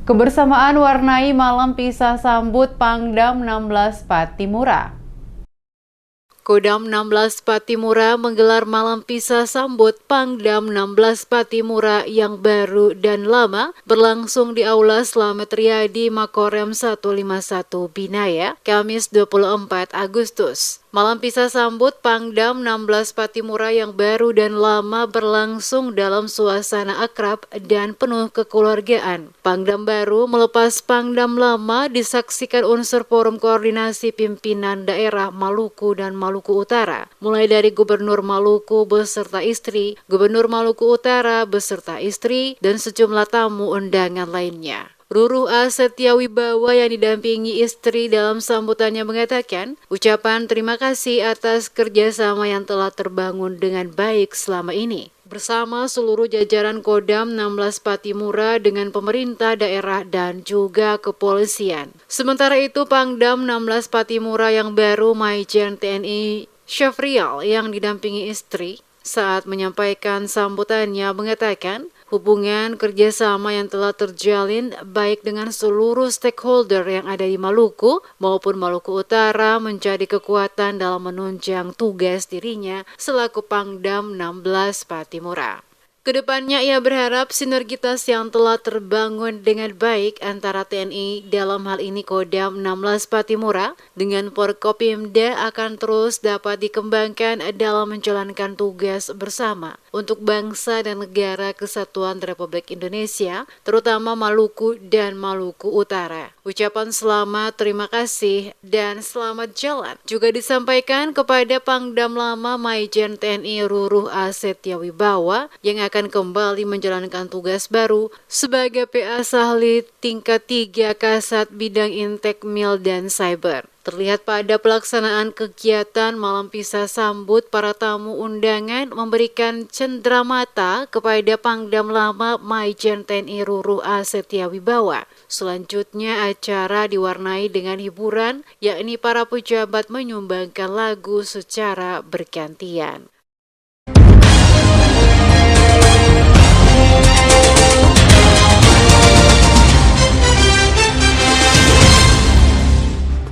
Kebersamaan warnai malam pisah sambut Pangdam 16 Patimura. Kodam 16 Patimura menggelar malam pisah sambut Pangdam 16 Patimura yang baru dan lama berlangsung di Aula Slamet Riyadi Makorem 151 Binaya, Kamis 24 Agustus. Malam pisah sambut Pangdam 16 Patimura yang baru dan lama berlangsung dalam suasana akrab dan penuh kekeluargaan. Pangdam baru melepas Pangdam lama disaksikan unsur forum koordinasi pimpinan daerah Maluku dan Maluku Utara, mulai dari Gubernur Maluku beserta istri, Gubernur Maluku Utara beserta istri, dan sejumlah tamu undangan lainnya. Ruruh A. Setiawibawa yang didampingi istri dalam sambutannya mengatakan, ucapan terima kasih atas kerjasama yang telah terbangun dengan baik selama ini bersama seluruh jajaran Kodam 16 Patimura dengan pemerintah daerah dan juga kepolisian. Sementara itu, Pangdam 16 Patimura yang baru Maijen TNI Syafrial yang didampingi istri saat menyampaikan sambutannya mengatakan, hubungan kerjasama yang telah terjalin baik dengan seluruh stakeholder yang ada di Maluku maupun Maluku Utara menjadi kekuatan dalam menunjang tugas dirinya selaku Pangdam 16 Patimura. Kedepannya ia berharap sinergitas yang telah terbangun dengan baik antara TNI dalam hal ini Kodam 16 Patimura dengan Forkopimda akan terus dapat dikembangkan dalam menjalankan tugas bersama untuk bangsa dan negara kesatuan Republik Indonesia, terutama Maluku dan Maluku Utara. Ucapan selamat, terima kasih, dan selamat jalan juga disampaikan kepada Pangdam lama Maijen TNI Ruruh A. Setiawibawa yang akan kembali menjalankan tugas baru sebagai PA Sahli tingkat 3 Kasat Bidang Intek Mil dan Cyber. Terlihat pada pelaksanaan kegiatan malam pisah sambut, para tamu undangan memberikan cenderamata kepada Pangdam lama Maijen TNI Ruruh A. Setiawibawa. Selanjutnya acara diwarnai dengan hiburan, yakni para pejabat menyumbangkan lagu secara bergantian.